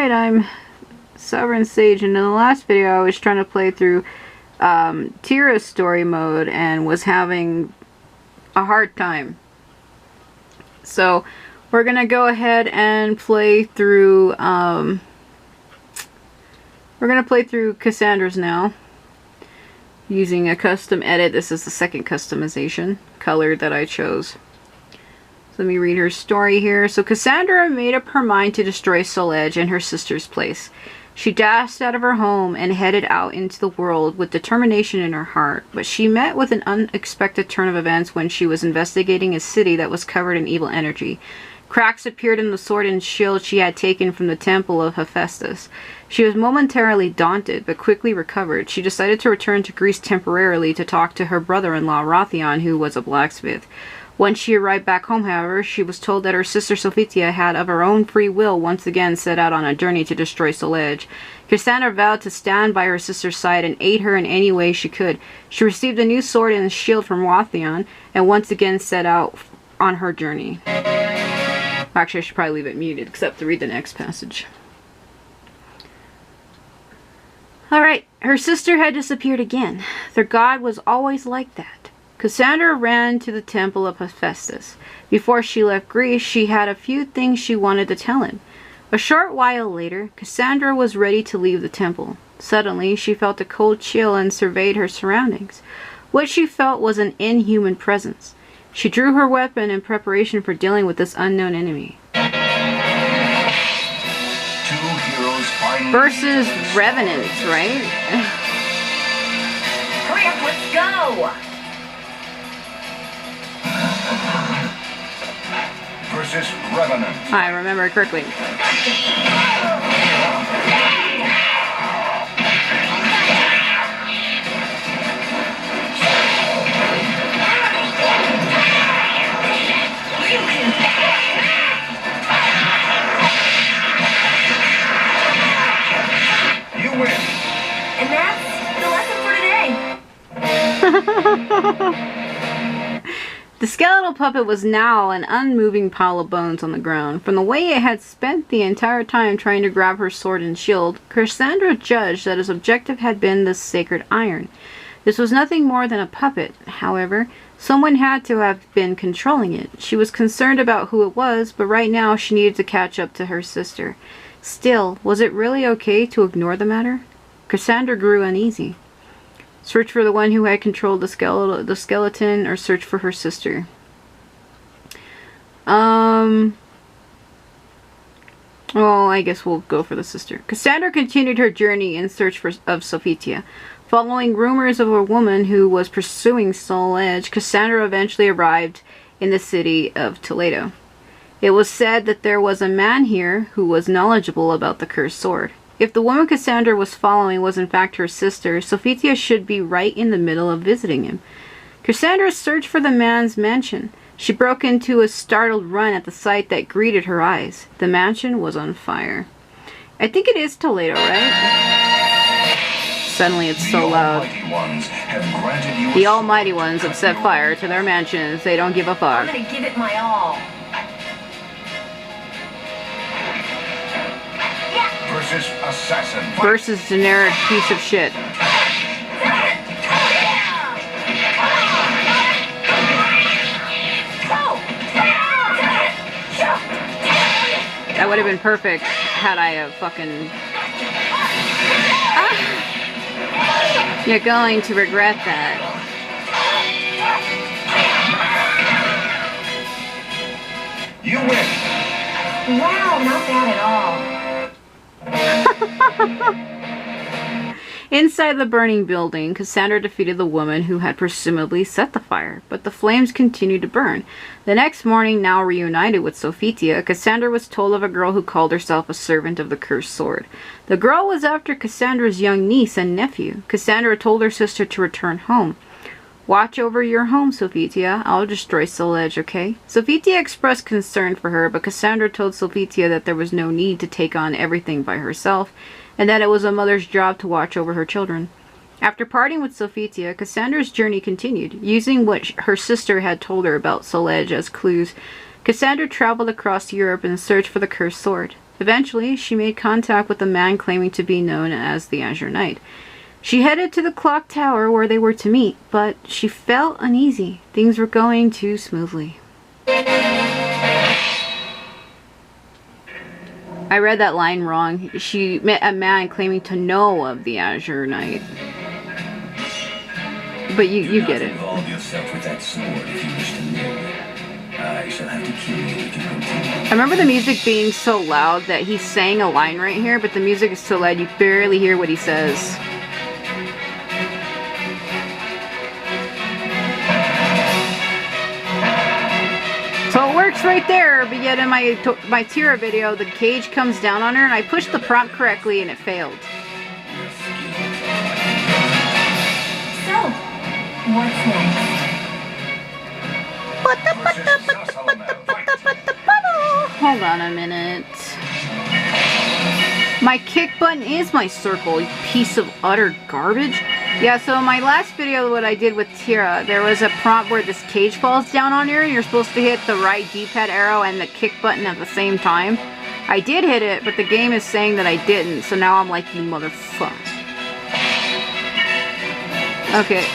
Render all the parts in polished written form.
Alright, I'm Sovereign Sage, and in the last video I was trying to play through Tira's story mode and was having a hard time. So we're gonna go ahead and play through Cassandra's now using a custom edit. This is the second customization color that I chose. Let me read her story here. So Cassandra made up her mind to destroy Soul Edge in her sister's place. She dashed out of her home and headed out into the world with determination in her heart. But she met with an unexpected turn of events when she was investigating a city that was covered in evil energy. Cracks appeared in the sword and shield she had taken from the temple of Hephaestus. She was momentarily daunted, but quickly recovered. She decided to return to Greece temporarily to talk to her brother-in-law Rothion, who was a blacksmith. Once she arrived back home, however, she was told that her sister Sophia had of her own free will once again set out on a journey to destroy Soul Edge. Cassandra vowed to stand by her sister's side and aid her in any way she could. She received a new sword and shield from Rothion and once again set out on her journey. Actually, I should probably leave it muted, except to read the next passage. Alright, her sister had disappeared again. Their god was always like that. Cassandra ran to the temple of Hephaestus. Before she left Greece, she had a few things she wanted to tell him. A short while later, Cassandra was ready to leave the temple. Suddenly, she felt a cold chill and surveyed her surroundings. What she felt was an inhuman presence. She drew her weapon in preparation for dealing with this unknown enemy. Versus Revenants, right? Hurry up, let's go! Versus Revenant. I remember correctly. You win. And that's the lesson for today. The skeletal puppet was now an unmoving pile of bones on the ground. From the way it had spent the entire time trying to grab her sword and shield, Cassandra judged that its objective had been the sacred iron. This was nothing more than a puppet. However, someone had to have been controlling it. She was concerned about who it was, but right now she needed to catch up to her sister. Still, was it really okay to ignore the matter? Cassandra grew uneasy. Search for the one who had controlled the skeleton, or search for her sister. Well, I guess we'll go for the sister. Cassandra continued her journey in search of Sophia. Following rumors of a woman who was pursuing Soul Edge, Cassandra eventually arrived in the city of Toledo. It was said that there was a man here who was knowledgeable about the cursed sword. If the woman Cassandra was following was in fact her sister, Sophia should be right in the middle of visiting him. Cassandra searched for the man's mansion. She broke into a startled run at the sight that greeted her eyes. The mansion was on fire. I think it is Toledo, right? Suddenly it's so loud. The Almighty Ones have set fire to their mansions. They don't give a fuck. I'm gonna give it my all. Versus Assassin. Versus generic piece of shit. That would have been perfect had I fucking... Ah! You're going to regret that. You win. Wow, not bad at all. Inside the burning building, Cassandra defeated the woman who had presumably set the fire, but the flames continued to burn. The next morning, now reunited with Sophia, Cassandra was told of a girl who called herself a servant of the cursed sword. The girl was after Cassandra's young niece and nephew. Cassandra told her sister to return home. Watch over your home, Sophia. I'll destroy Soul Edge, okay? Sophia expressed concern for her, but Cassandra told Sophia that there was no need to take on everything by herself, and that it was a mother's job to watch over her children. After parting with Sophia, Cassandra's journey continued. Using what her sister had told her about Soul Edge as clues, Cassandra traveled across Europe in search for the cursed sword. Eventually, she made contact with a man claiming to be known as the Azure Knight. She headed to the clock tower where they were to meet, but she felt uneasy. Things were going too smoothly. I read that line wrong. She met a man claiming to know of the Azure Knight. But you get it. Involve yourself with that sword if you wish to live. I shall have to kill you if you continue. I remember the music being so loud that he's saying a line right here, but the music is so loud you barely hear what he says. So it works right there, but yet in my Tira video, the cage comes down on her, and I pushed the prompt correctly, and it failed. So, what's next? Hold on a minute. My kick button is my circle, you piece of utter garbage. Yeah, so in my last video, what I did with Tira, there was a prompt where this cage falls down on her, and you're supposed to hit the right D-pad arrow and the kick button at the same time. I did hit it, but the game is saying that I didn't, so now I'm like, you motherfucker. Okay.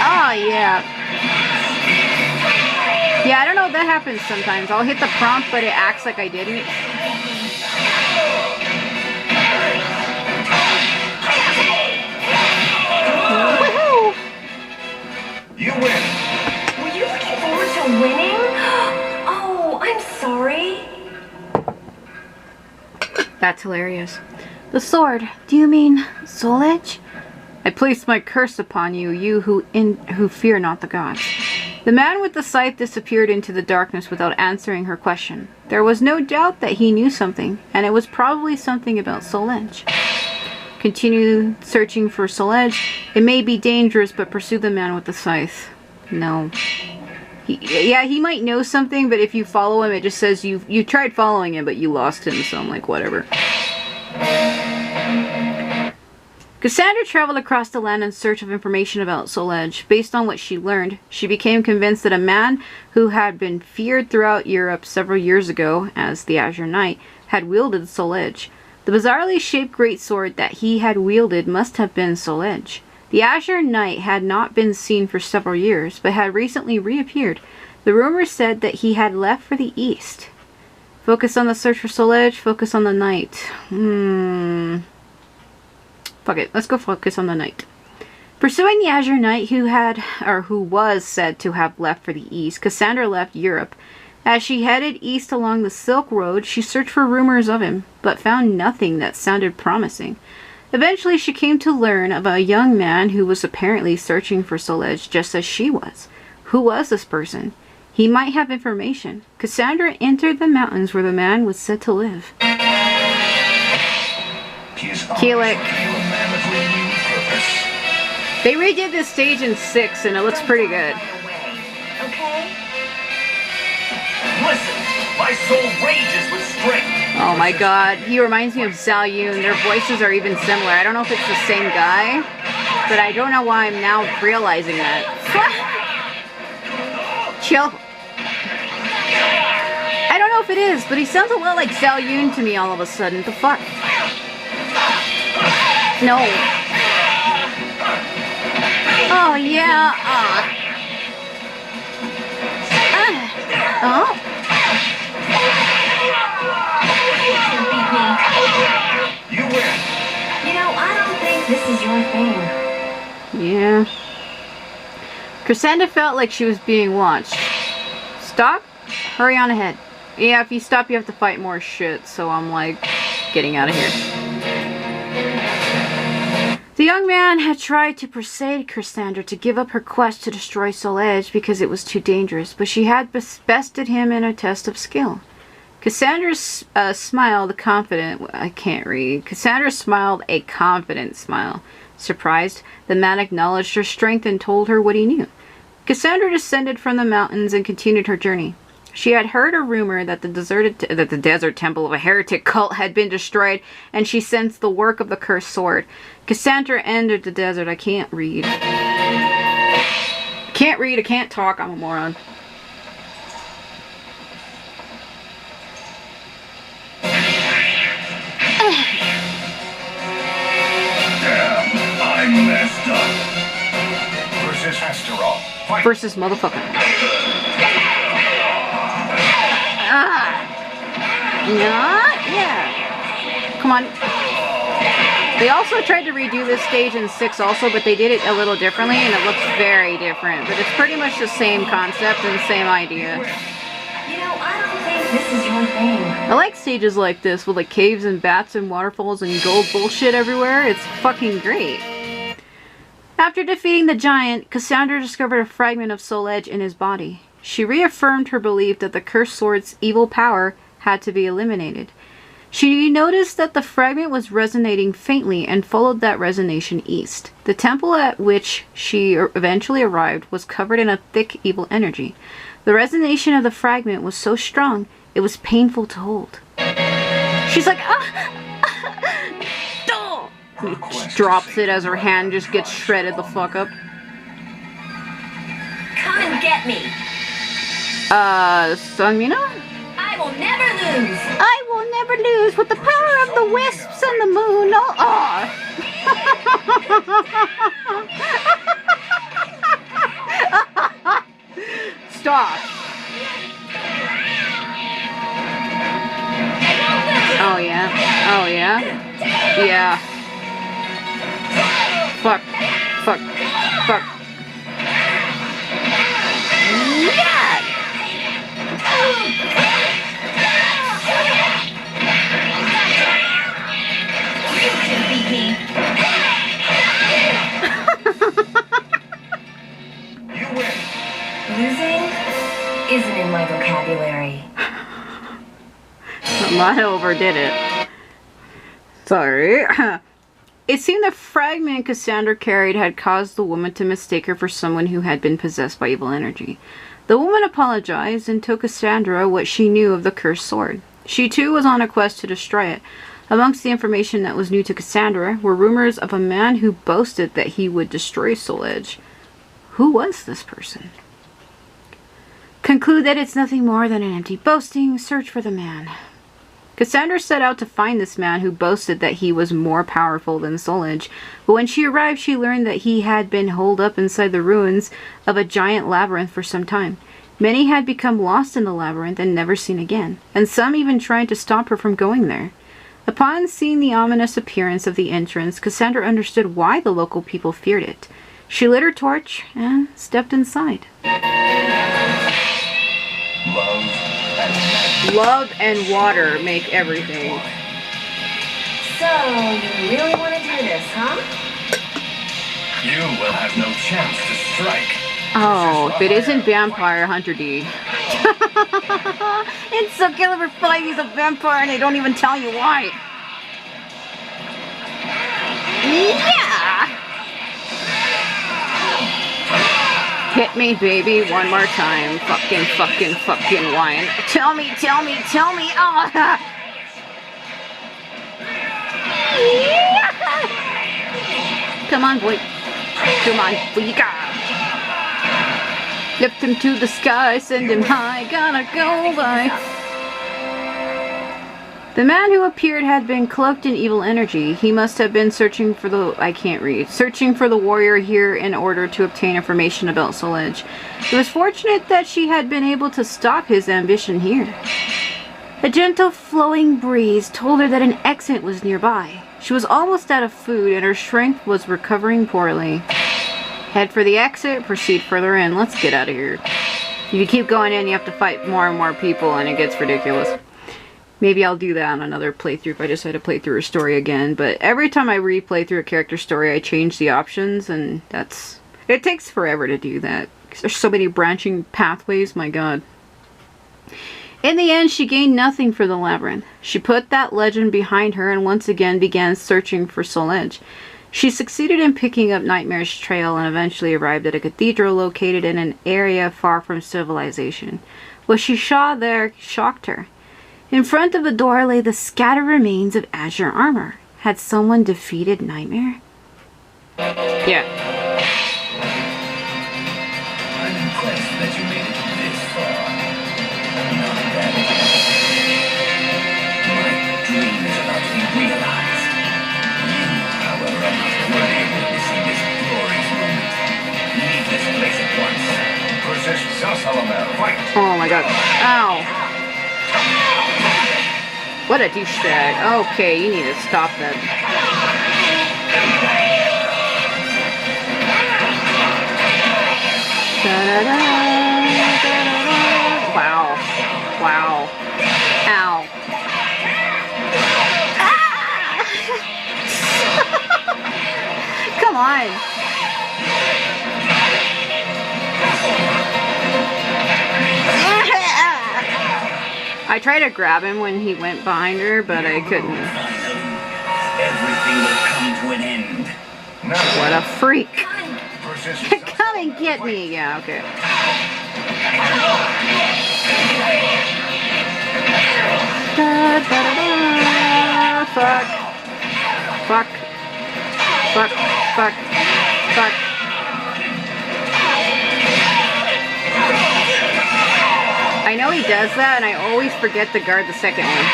Oh, yeah. Yeah, I don't know, that happens sometimes. I'll hit the prompt, but it acts like I didn't. Woohoo! You win. Were you looking forward to winning? Oh, I'm sorry. That's hilarious. The sword. Do you mean Soul Edge? I placed my curse upon you, you who fear not the gods. The man with the scythe disappeared into the darkness without answering her question. There was no doubt that he knew something, and it was probably something about Soul Edge. Continue searching for Soul Edge. It may be dangerous, but pursue the man with the scythe. No. He might know something, but if you follow him, it just says you tried following him, but you lost him, so I'm like, whatever. Cassandra traveled across the land in search of information about Soul Edge. Based on what she learned, she became convinced that a man who had been feared throughout Europe several years ago as the Azure Knight had wielded Soul Edge. The bizarrely shaped greatsword that he had wielded must have been Soul Edge. The Azure Knight had not been seen for several years, but had recently reappeared. The rumor said that he had left for the east. Focus on the search for Soul Edge, focus on the Knight. Fuck it, let's go focus on the Knight. Pursuing the Azure Knight who was said to have left for the east, Cassandra left Europe. As she headed east along the Silk Road, she searched for rumors of him, but found nothing that sounded promising. Eventually, she came to learn of a young man who was apparently searching for Soul Edge just as she was. Who was this person? He might have information. Cassandra entered the mountains where the man was said to live. Keelik. They redid this stage in 6 and it looks pretty good. Okay? Listen, my soul rages with strength. Oh my god, he reminds me of Zhao Yun. Their voices are even similar. I don't know if it's the same guy, but I don't know why I'm now realizing that. Chill. I don't know if it is, but he sounds a lot like Zhao Yun to me all of a sudden. The fuck? No. Oh, yeah. Oh. You win. You know, I don't think this is your thing. Yeah. Cassandra felt like she was being watched. Stop. Hurry on ahead. Yeah, if you stop, you have to fight more shit, so I'm like, getting out of here. The young man had tried to persuade Cassandra to give up her quest to destroy Soul Edge because it was too dangerous, but she had bested him in a test of skill. Cassandra smiled confident. I can't read. Cassandra smiled a confident smile. Surprised, the man acknowledged her strength and told her what he knew. Cassandra descended from the mountains and continued her journey. She had heard a rumor that the desert temple of a heretic cult had been destroyed, and she sensed the work of the cursed sword. Cassandra entered the desert. I can't read. I can't talk. I'm a moron. versus motherfucker. Ah. Yeah. Come on. They also tried to redo this stage in 6 also, but they did it a little differently, and it looks very different. But it's pretty much the same concept and same idea. You know, I don't think this is your thing. I like stages like this with like caves and bats and waterfalls and gold bullshit everywhere. It's fucking great. After defeating the giant, Cassandra discovered a fragment of Soul Edge in his body. She reaffirmed her belief that the cursed sword's evil power had to be eliminated. She noticed that the fragment was resonating faintly and followed that resonation east. The temple at which she eventually arrived was covered in a thick evil energy. The resonation of the fragment was so strong, it was painful to hold. She's like, oh! She drops it as her hand just gets shredded the fuck up. Come and get me. Sunmina? I will never lose. I will never lose with the power of the wisps and the moon. Oh, Stop. Oh yeah. Oh yeah. Yeah. Fuck. Fuck. Fuck. Yeah. Beat me. You win. Losing isn't in my vocabulary. I overdid it. Sorry. It seemed the fragment Cassandra carried had caused the woman to mistake her for someone who had been possessed by evil energy. The woman apologized and told Cassandra what she knew of the cursed sword. She too was on a quest to destroy it. Amongst the information that was new to Cassandra were rumors of a man who boasted that he would destroy Soul Edge. Who was this person? Conclude that it's nothing more than an empty boasting. Search for the man. Cassandra set out to find this man who boasted that he was more powerful than Soul Edge, but when she arrived she learned that he had been holed up inside the ruins of a giant labyrinth for some time. Many had become lost in the labyrinth and never seen again, and some even tried to stop her from going there. Upon seeing the ominous appearance of the entrance, Cassandra understood why the local people feared it. She lit her torch and stepped inside. Love and water make everything. So, you really want to do this, huh? You will have no chance to strike. Oh, if it isn't Vampire Hunter D. It's so Calibur 5, he's a vampire and they don't even tell you why. Yeah! Hit me, baby, one more time. Fucking wine. Tell me. Oh. Come on, boy. Come on, Vika. Lift him to the sky, send him high. Gotta go by. The man who appeared had been cloaked in evil energy. He must have been searching for the warrior here in order to obtain information about Soul Edge. It was fortunate that she had been able to stop his ambition here. A gentle flowing breeze told her that an exit was nearby. She was almost out of food and her strength was recovering poorly. Head for the exit, proceed further in. Let's get out of here. If you keep going in, you have to fight more and more people and it gets ridiculous. Maybe I'll do that on another playthrough if I decide to play through a story again. But every time I replay through a character story, I change the options, and it takes forever to do that. There's so many branching pathways, my god. In the end, she gained nothing for the labyrinth. She put that legend behind her and once again began searching for Soul Edge. She succeeded in picking up Nightmare's trail and eventually arrived at a cathedral located in an area far from civilization. What she saw there shocked her. In front of the door lay the scattered remains of Azure armor. Had someone defeated Nightmare? Yeah. I'm impressed that you made it this far. Not bad. My dream is about to be realized. You, however, are not worthy of witnessing this glorious moment. Leave this place at once. Ow. What a douchebag. Okay, you need to stop that. Da-da-da, da-da-da. Wow. Wow. Ow. Ah! Come on. I tried to grab him when he went behind her, but I couldn't. Everything will come to an end. What a freak. Versus Come and get me. Yeah, okay. Da, da, da, da. Fuck. Fuck. Fuck. Fuck. Fuck. I know he does that, and I always forget to guard the second one.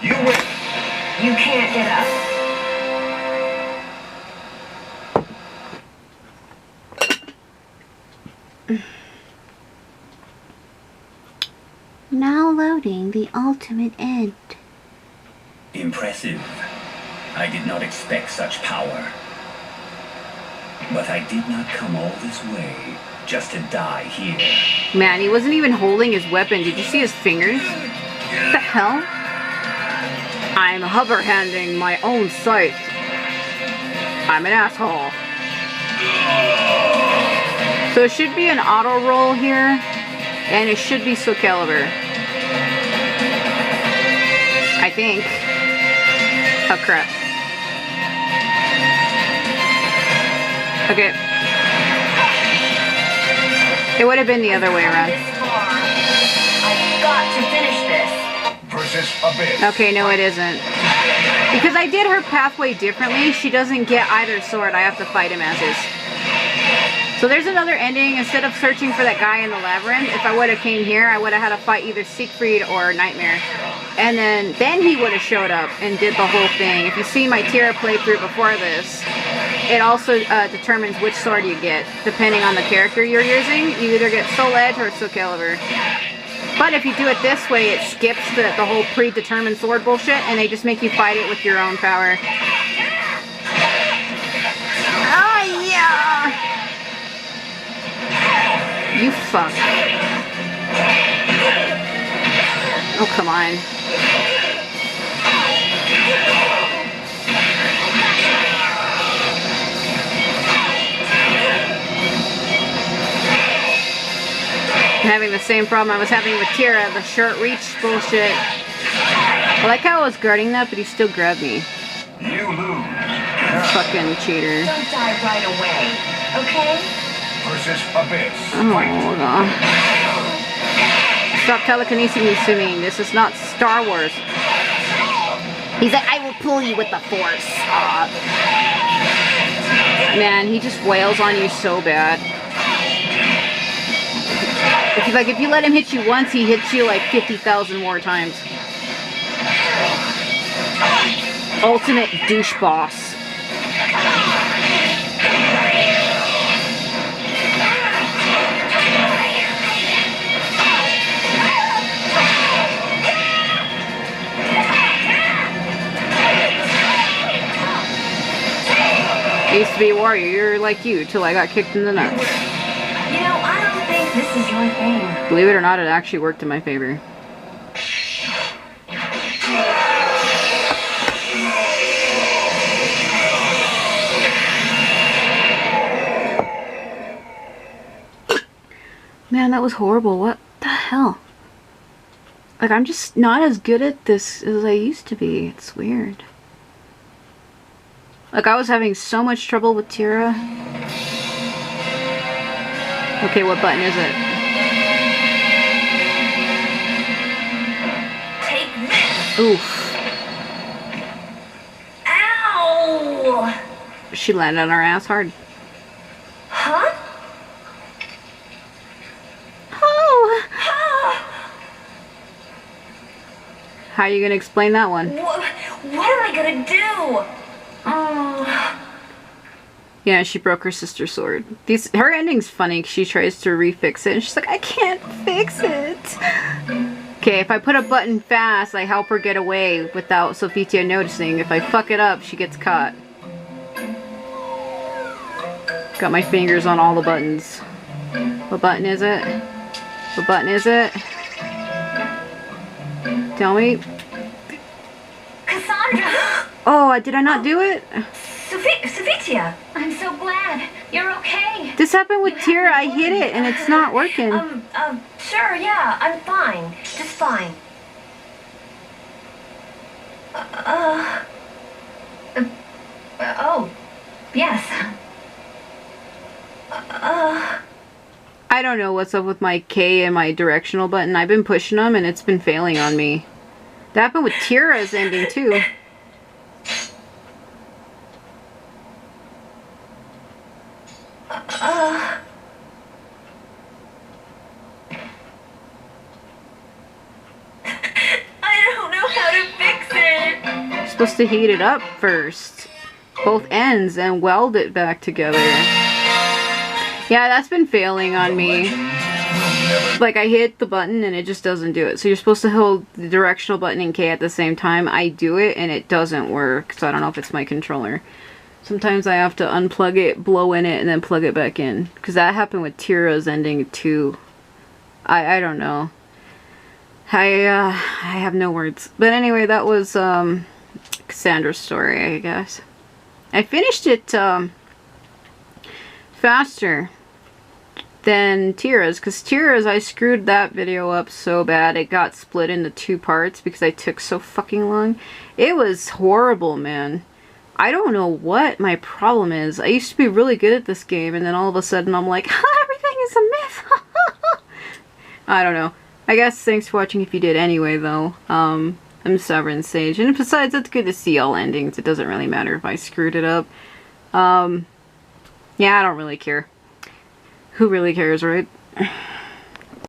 you win. You can't get up. Now loading the ultimate end. Impressive. I did not expect such power. But I did not come all this way just to die here. Man, he wasn't even holding his weapon. Did you see his fingers? What the hell? I'm hover-handing my own scythe. I'm an asshole. So it should be an auto roll here, and it should be Soul Calibur. I think. Oh crap. Okay. It would have been the other way around. This far. I've got to finish this. Versus Abyss. Okay, no it isn't. Because I did her pathway differently, she doesn't get either sword. I have to fight him as is. So there's another ending. Instead of searching for that guy in the labyrinth, if I would have came here, I would have had to fight either Siegfried or Nightmare. And then he would have showed up and did the whole thing. If you see my Tira playthrough before this, it also determines which sword you get, depending on the character you're using. You either get Soul Edge or Soul Calibur. But if you do it this way, it skips the whole predetermined sword bullshit, and they just make you fight it with your own power. Oh yeah! You fuck. Oh, come on. I'm having the same problem I was having with Tira, the short reach bullshit. I like how I was guarding that, but he still grabbed me. You lose. Fucking cheater. Don't die right away, okay? Versus Abyss. Oh, God. Stop telekinesing to me. This is not Star Wars. He's like, I will pull you with the Force. Man, he just wails on you so bad. If you let him hit you once, he hits you like 50,000 more times. Ultimate douche boss. I used to be a warrior like you till I got kicked in the nuts. You know, I don't think this is your thing. Believe it or not, it actually worked in my favor. Man, that was horrible. What the hell? Like, I'm just not as good at this as I used to be. It's weird. Like, I was having so much trouble with Tira. Okay, what button is it? Take this. Oof. Ow! She landed on her ass hard. Huh? Oh! Ah! How are you gonna explain that one? What am I gonna do? Yeah, she broke her sister's sword. Her ending's funny. She tries to refix it, and she's like, I can't fix it. Okay, if I put a button fast, I help her get away without Sophitia noticing. If I fuck it up, she gets caught. Got my fingers on all the buttons. What button is it? What button is it? Tell me. Cassandra! Oh, did I not do it? Sophitia! I'm so glad. You're okay. This happened with Tira. I hit it and it's not working. Sure, yeah, I'm fine. Just fine. Oh, yes. I don't know what's up with my K and my directional button. I've been pushing them and it's been failing on me. That happened with Tira's ending too. I don't know how to fix it. You're supposed to heat it up first. Both ends and weld it back together. Yeah, that's been failing on me. Like, I hit the button and it just doesn't do it. So you're supposed to hold the directional button and K at the same time. I do it and it doesn't work. So I don't know if it's my controller. Sometimes I have to unplug it, blow in it, and then plug it back in. Because that happened with Tira's ending too. I don't know. I have no words. But anyway, that was Cassandra's story, I guess. I finished it faster than Tira's, because Tira's, I screwed that video up so bad it got split into 2 parts because I took so fucking long. It was horrible, man. I don't know what my problem is. I used to be really good at this game, and then all of a sudden I'm like, everything is a myth. I don't know. I guess thanks for watching if you did anyway, though. I'm Sovereign Sage, and besides, it's good to see all endings. It doesn't really matter if I screwed it up. Yeah, I don't really care. Who really cares, right?